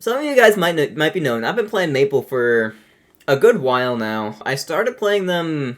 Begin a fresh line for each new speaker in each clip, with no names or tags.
Some of you guys might be knowing, I've been playing Maypul for a good while now. I started playing them,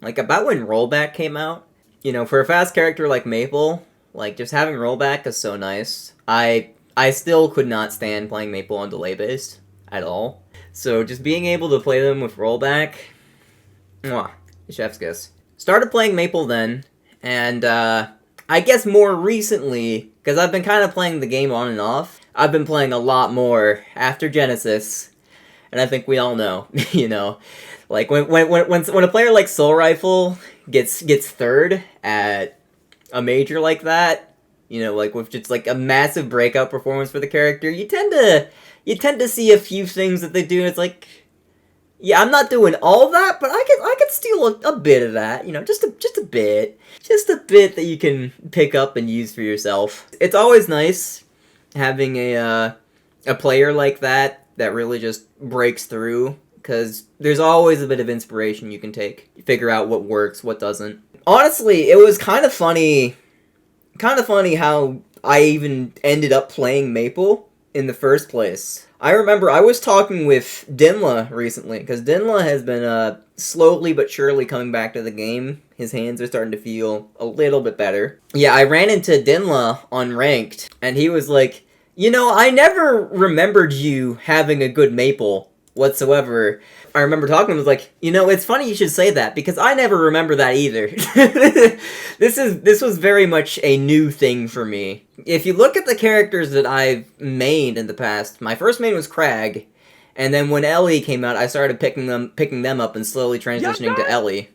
like, about when Rollback came out. You know, for a fast character like Maypul, like, just having Rollback is so nice. I still could not stand playing Maypul on delay-based at all. So just being able to play them with Rollback, mwah, chef's kiss. Started playing Maypul then, and, I guess more recently, because I've been kind of playing the game on and off, I've been playing a lot more after Genesis, and I think we all know, you know, like when a player like Soul Rifle gets third at a major like that, you know, like with just like a massive breakout performance for the character, you tend to see a few things that they do. And it's like, yeah, I'm not doing all that, but I could steal a bit of that, you know, just a bit that you can pick up and use for yourself. It's always nice having a player like that really just breaks through, because there's always a bit of inspiration you can take. You figure out what works, what doesn't. Honestly, it was kind of funny how I even ended up playing Maypul in the first place. I remember I was talking with Dinla recently, because Dinla has been slowly but surely coming back to the game. His hands are starting to feel a little bit better. Yeah, I ran into Dinla on Ranked, and he was like, you know, I never remembered you having a good Maypul whatsoever. I remember talking to him, I was like, you know, it's funny you should say that, because I never remember that either. This was very much a new thing for me. If you look at the characters that I've mained in the past, my first main was Crag, and then when Ellie came out, I started picking them up and slowly transitioning to Ellie.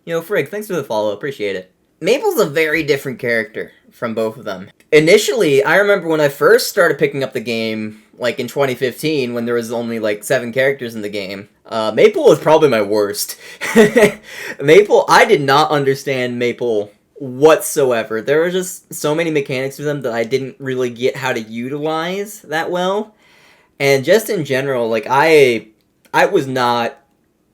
You know, Frig, thanks for the follow, appreciate it. Maypul's a very different character from both of them. Initially, I remember when I first started picking up the game, like in 2015, when there was only like 7 characters in the game, Maypul was probably my worst. Maypul, I did not understand Maypul whatsoever. There were just so many mechanics to them that I didn't really get how to utilize that well. And just in general, like, I was not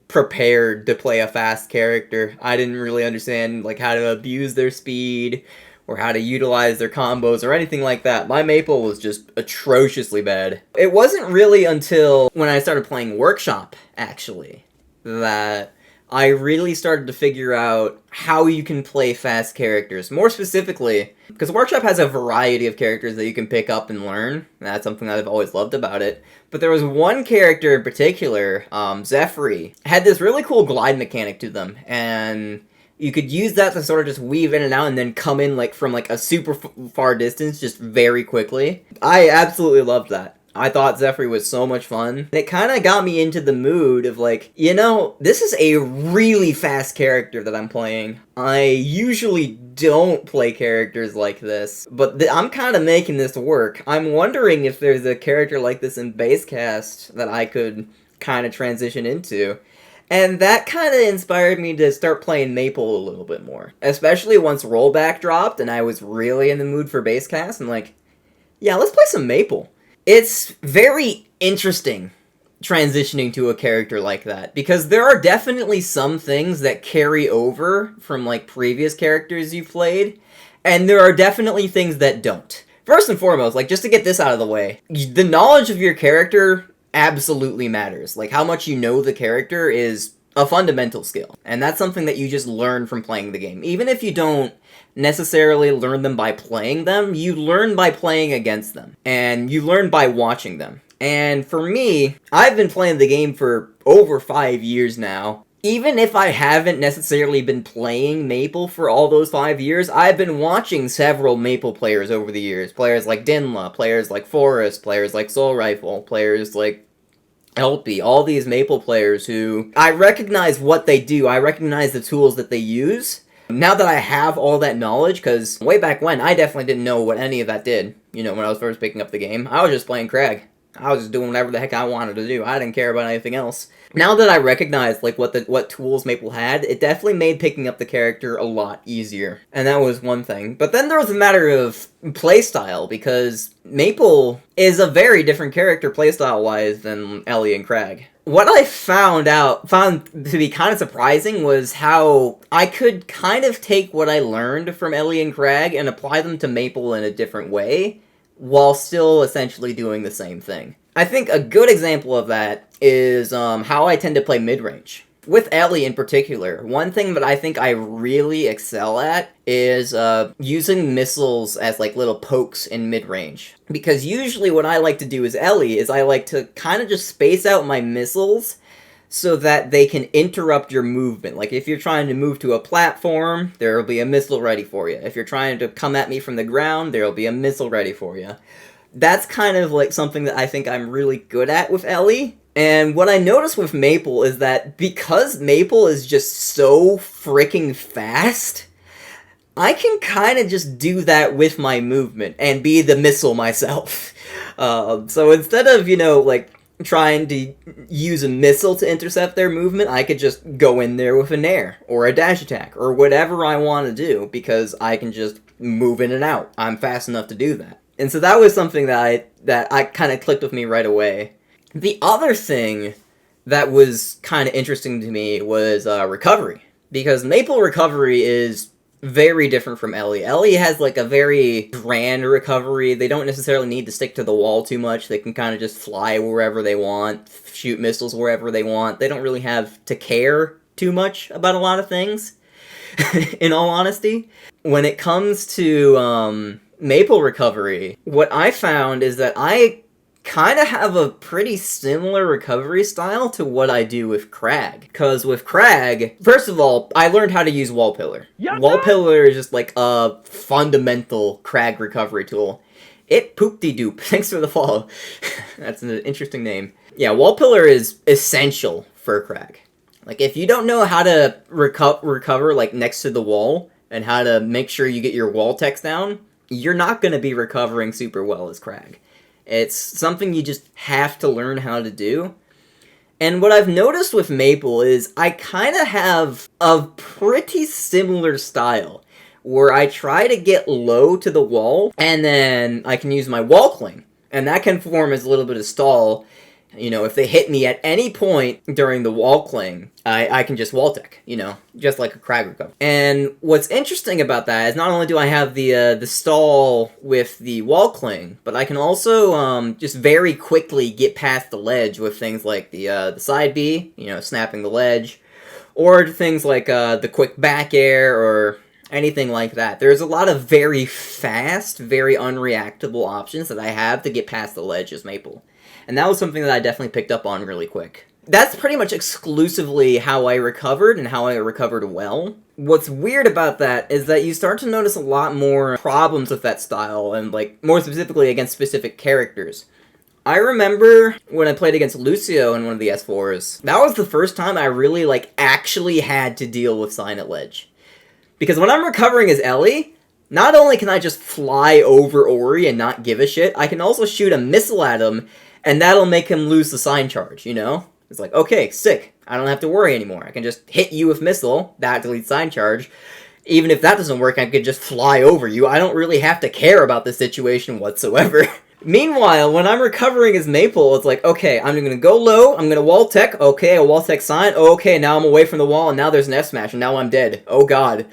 prepared to play a fast character. I didn't really understand, like, how to abuse their speed or how to utilize their combos or anything like that. My Maypul was just atrociously bad. It wasn't really until when I started playing Workshop, actually, that I really started to figure out how you can play fast characters. More specifically, because Workshop has a variety of characters that you can pick up and learn. That's something that I've always loved about it. But there was one character in particular, Zephyr, had this really cool glide mechanic to them, and you could use that to sort of just weave in and out and then come in like from like a super far distance just very quickly. I absolutely loved that. I thought Zephyr was so much fun. It kind of got me into the mood of like, you know, this is a really fast character that I'm playing. I usually don't play characters like this, but I'm kind of making this work. I'm wondering if there's a character like this in Basecast that I could kind of transition into. And that kind of inspired me to start playing Maypul a little bit more. Especially once Rollback dropped and I was really in the mood for Basecast. I'm like, yeah, let's play some Maypul. It's very interesting transitioning to a character like that, because there are definitely some things that carry over from like previous characters you've played, and there are definitely things that don't. First and foremost, like, just to get this out of the way, the knowledge of your character absolutely matters. Like, how much you know the character is a fundamental skill, and that's something that you just learn from playing the game. Even if you don't necessarily learn them by playing them, you learn by playing against them, and you learn by watching them. And for me, I've been playing the game for over 5 years now. Even if I haven't necessarily been playing Maypul for all those 5 years, I've been watching several Maypul players over the years. Players like Dinla, players like Forrest, players like Soul Rifle, players like Elpy, all these Maypul players who I recognize what they do, I recognize the tools that they use. Now that I have all that knowledge, because way back when, I definitely didn't know what any of that did, you know, when I was first picking up the game. I was just playing Crag. I was just doing whatever the heck I wanted to do. I didn't care about anything else. Now that I recognize, like, what tools Maypul had, it definitely made picking up the character a lot easier. And that was one thing. But then there was a matter of playstyle, because Maypul is a very different character playstyle-wise than Ellie and Crag. What I found to be kind of surprising was how I could kind of take what I learned from Ellie and Crag and apply them to Maypul in a different way, while still essentially doing the same thing. I think a good example of that is how I tend to play mid-range. With Ellie in particular, one thing that I think I really excel at is using missiles as like little pokes in mid-range. Because usually what I like to do as Ellie is I like to kind of just space out my missiles so that they can interrupt your movement. Like if you're trying to move to a platform, there will be a missile ready for you. If you're trying to come at me from the ground, there will be a missile ready for you. That's kind of like something that I think I'm really good at with Ellie. And what I noticed with Maypul is that because Maypul is just so freaking fast, I can kind of just do that with my movement and be the missile myself. So instead of, like trying to use a missile to intercept their movement, I could just go in there with an air or a dash attack or whatever I want to do because I can just move in and out. I'm fast enough to do that. And so that was something that I kind of clicked with me right away. The other thing that was kind of interesting to me was recovery. Because Maypul recovery is very different from Ellie. Ellie has like a very grand recovery. They don't necessarily need to stick to the wall too much. They can kind of just fly wherever they want, shoot missiles wherever they want. They don't really have to care too much about a lot of things, in all honesty. When it comes to Maypul recovery, what I found is that I kind of have a pretty similar recovery style to what I do with Crag. Because with Crag, first of all, I learned how to use Wall Pillar. Yep. Wall Pillar is just like a fundamental Crag recovery tool. It poop-de-doop. Thanks for the follow. That's an interesting name. Yeah, Wall Pillar is essential for Crag. Like, if you don't know how to recover, like, next to the wall, and how to make sure you get your wall text down, you're not going to be recovering super well as Crag. It's something you just have to learn how to do. And what I've noticed with Maypul is I kind of have a pretty similar style, where I try to get low to the wall, and then I can use my wall cling, and that can form as a little bit of stall. If they hit me at any point during the wall cling, I can just wall tech, just like a Crag recovery. And what's interesting about that is not only do I have the stall with the wall cling, but I can also just very quickly get past the ledge with things like the side B, snapping the ledge, or things like the quick back air or anything like that. There's a lot of very fast, very unreactable options that I have to get past the ledge as Maypul. And that was something that I definitely picked up on really quick. That's pretty much exclusively how I recovered, and how I recovered well. What's weird about that is that you start to notice a lot more problems with that style, and like more specifically against specific characters. I remember when I played against Lucio in one of the S4s, that was the first time I really actually had to deal with Silent Ledge. Because when I'm recovering as Ellie, not only can I just fly over Ori and not give a shit, I can also shoot a missile at him, and that'll make him lose the sign charge, It's like, okay, sick. I don't have to worry anymore. I can just hit you with missile, that deletes sign charge. Even if that doesn't work, I could just fly over you. I don't really have to care about the situation whatsoever. Meanwhile, when I'm recovering as Maypul, it's like, okay, I'm gonna go low, I'm gonna wall tech, okay, a wall tech sign, okay, now I'm away from the wall, and now there's an F smash, and now I'm dead. Oh god.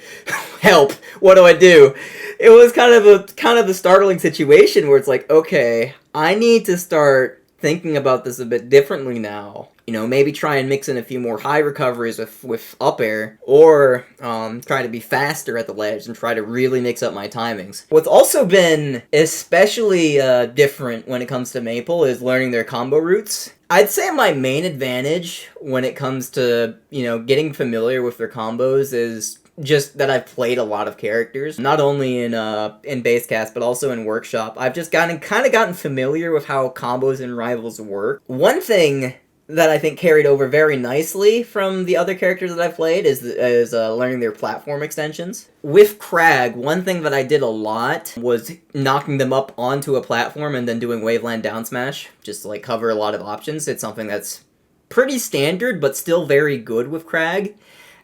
Help! What do I do? It was kind of a startling situation where it's like, okay, I need to start thinking about this a bit differently now. Maybe try and mix in a few more high recoveries with up air, or try to be faster at the ledge and try to really mix up my timings. What's also been especially different when it comes to Maypul is learning their combo routes. I'd say my main advantage when it comes to, getting familiar with their combos is just that I've played a lot of characters, not only in Basecast, but also in Workshop. I've just gotten familiar with how combos and rivals work. One thing that I think carried over very nicely from the other characters that I've played is learning their platform extensions. With Crag, one thing that I did a lot was knocking them up onto a platform and then doing Waveland down smash, just to cover a lot of options. It's something that's pretty standard, but still very good with Crag.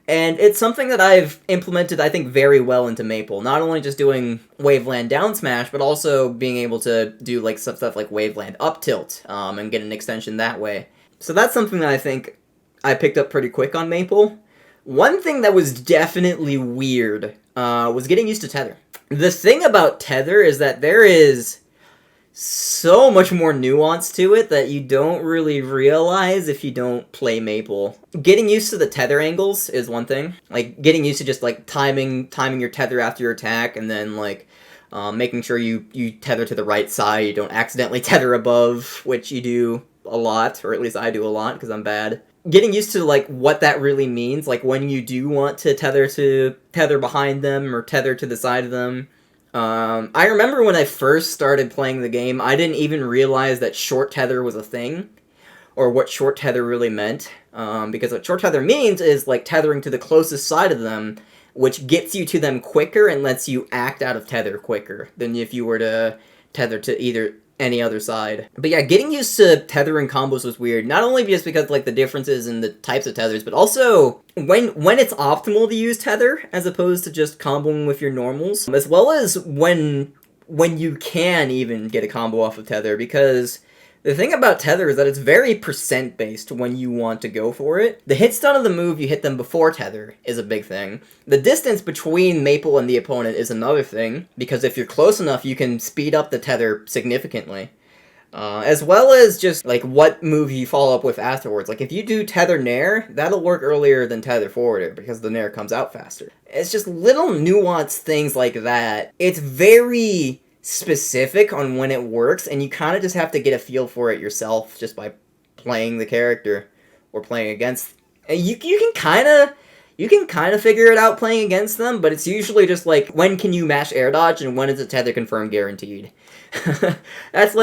And it's something that I've implemented, I think, very well into Maypul. Not only just doing Waveland down smash, but also being able to do stuff like Waveland up tilt, and get an extension that way. So that's something that I think I picked up pretty quick on Maypul. One thing that was definitely weird was getting used to Tether. The thing about Tether is that there is so much more nuance to it that you don't really realize if you don't play Maypul. Getting used to the tether angles is one thing. Like, getting used to just, like, timing your tether after your attack, and then, like, making sure you tether to the right side, you don't accidentally tether above, which you do a lot, or at least I do a lot, because I'm bad. Getting used to, like, what that really means, like, when you do want to tether behind them, or tether to the side of them. I remember when I first started playing the game, I didn't even realize that short tether was a thing, or what short tether really meant, because what short tether means is, like, tethering to the closest side of them, which gets you to them quicker and lets you act out of tether quicker than if you were to tether to any other side. But yeah, getting used to tethering combos was weird. Not only just because, like, the differences in the types of tethers, but also when it's optimal to use tether as opposed to just comboing with your normals, as well as when you can even get a combo off of tether, because the thing about tether is that it's very percent based when you want to go for it. The hit stun of the move you hit them before tether is a big thing. The distance between Maypul and the opponent is another thing, because if you're close enough, you can speed up the tether significantly. As well as just, like, what move you follow up with afterwards. Like, if you do tether nair, that'll work earlier than tether forwarder, because the nair comes out faster. It's just little nuanced things like that. It's very specific on when it works, and you kind of just have to get a feel for it yourself just by playing the character or playing against. You can kind of figure it out playing against them, but it's usually just like, when can you mash air dodge and when is a tether confirm guaranteed. That's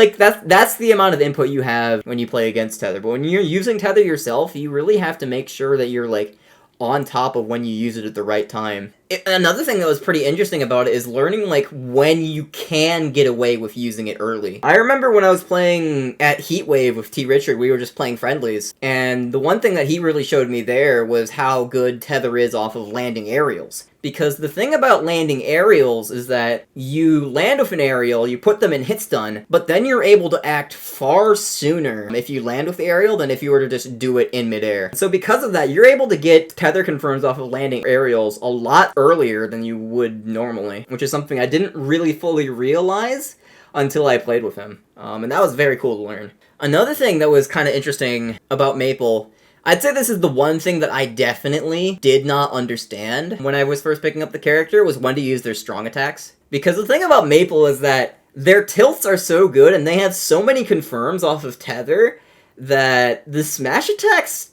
the amount of input you have when you play against tether. But when you're using tether yourself, you really have to make sure that you're, like, on top of when you use it at the right time. Another thing that was pretty interesting about it is learning, like, when you can get away with using it early. I remember when I was playing at Heatwave with T. Richard, we were just playing friendlies, and the one thing that he really showed me there was how good tether is off of landing aerials. Because the thing about landing aerials is that you land with an aerial, you put them in hit stun, but then you're able to act far sooner if you land with the aerial than if you were to just do it in midair. So because of that, you're able to get tether confirms off of landing aerials a lot earlier than you would normally, which is something I didn't really fully realize until I played with him. And that was very cool to learn. Another thing that was kind of interesting about Maypul, I'd say this is the one thing that I definitely did not understand when I was first picking up the character, was when to use their strong attacks. Because the thing about Maypul is that their tilts are so good and they have so many confirms off of tether that the smash attacks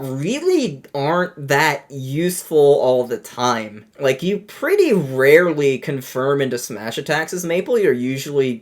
really aren't that useful all the time. Like, you pretty rarely confirm into smash attacks as Maypul. You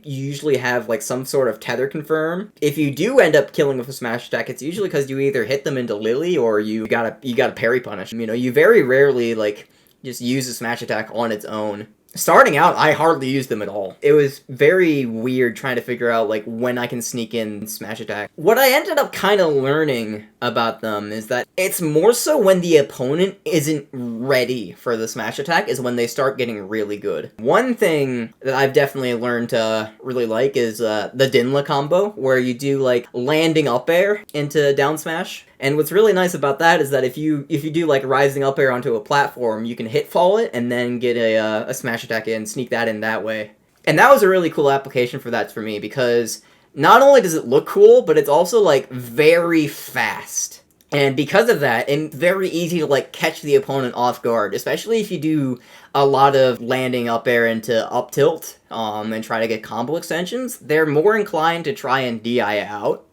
usually have, like, some sort of tether confirm. If you do end up killing with a smash attack, it's usually because you either hit them into Lily or you gotta parry punish. You know, you very rarely, like, just use a smash attack on its own. Starting out, I hardly used them at all. It was very weird trying to figure out, like, when I can sneak in smash attack. What I ended up kind of learning about them is that it's more so when the opponent isn't ready for the smash attack is when they start getting really good. One thing that I've definitely learned to really like is the Dinla combo, where you do, like, landing up air into down smash. And what's really nice about that is that if you do, like, rising up air onto a platform, you can hit fall it and then get a smash attack in, sneak that in that way. And that was a really cool application for that for me, because not only does it look cool, but it's also, like, very fast. And because of that, it's very easy to, like, catch the opponent off guard, especially if you do a lot of landing up air into up tilt and try to get combo extensions. They're more inclined to try and DI out,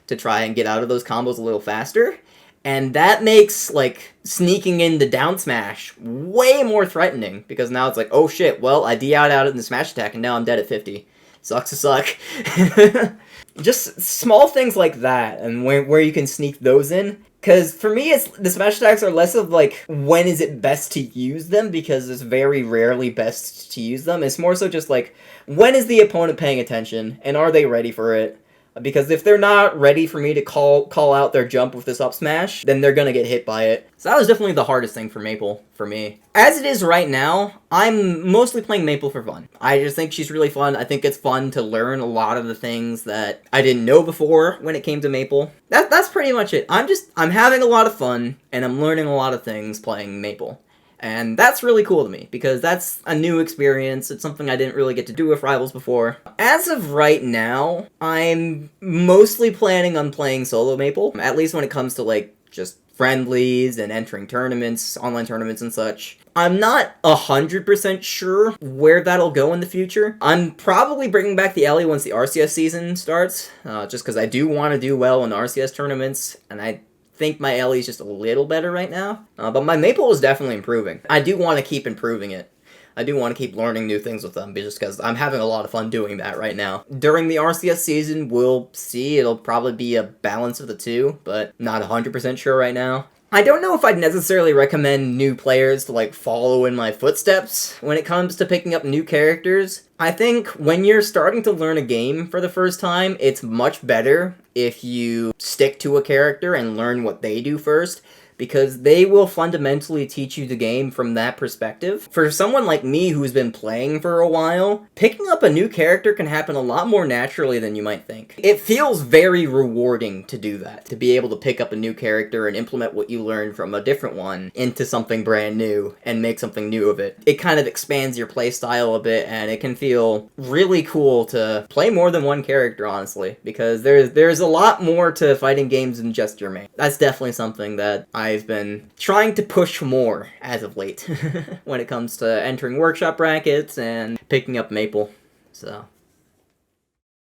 to try and get out of those combos a little faster, and that makes, like, sneaking into down smash way more threatening, because now it's like, oh shit, well, I DI'd out in the smash attack and now I'm dead at 50. Sucks to suck. Just small things like that, and where you can sneak those in. Because for me, the smash attacks are less of, like, when is it best to use them, because it's very rarely best to use them. It's more so just, like, when is the opponent paying attention, and are they ready for it? Because if they're not ready for me to call out their jump with this up smash, then they're gonna get hit by it. So that was definitely the hardest thing for Maypul, for me. As it is right now, I'm mostly playing Maypul for fun. I just think she's really fun. I think it's fun to learn a lot of the things that I didn't know before when it came to Maypul. That's pretty much it. I'm having a lot of fun, and I'm learning a lot of things playing Maypul. And that's really cool to me, because that's a new experience. It's something I didn't really get to do with Rivals before. As of right now, I'm mostly planning on playing solo Maple, at least when it comes to, like, just friendlies and entering tournaments, online tournaments and such. I'm not 100% sure where that'll go in the future. I'm probably bringing back the Ellie once the RCS season starts, just because I do want to do well in RCS tournaments, and I think my Ellie's just a little better right now. But my Maple is definitely improving. I do want to keep improving it. I do want to keep learning new things with them, just because I'm having a lot of fun doing that right now. During the RCS season, we'll see. It'll probably be a balance of the two, but not 100% sure right now. I don't know if I'd necessarily recommend new players to, like, follow in my footsteps when it comes to picking up new characters. I think when you're starting to learn a game for the first time, it's much better if you stick to a character and learn what they do first, because they will fundamentally teach you the game from that perspective. For someone like me who's been playing for a while, picking up a new character can happen a lot more naturally than you might think. It feels very rewarding to do that, to be able to pick up a new character and implement what you learned from a different one into something brand new and make something new of it. It kind of expands your playstyle a bit, and it can feel really cool to play more than one character, honestly, because there's a lot more to fighting games than just your main. That's definitely something that I've been trying to push more as of late when it comes to entering workshop brackets and picking up Maple. So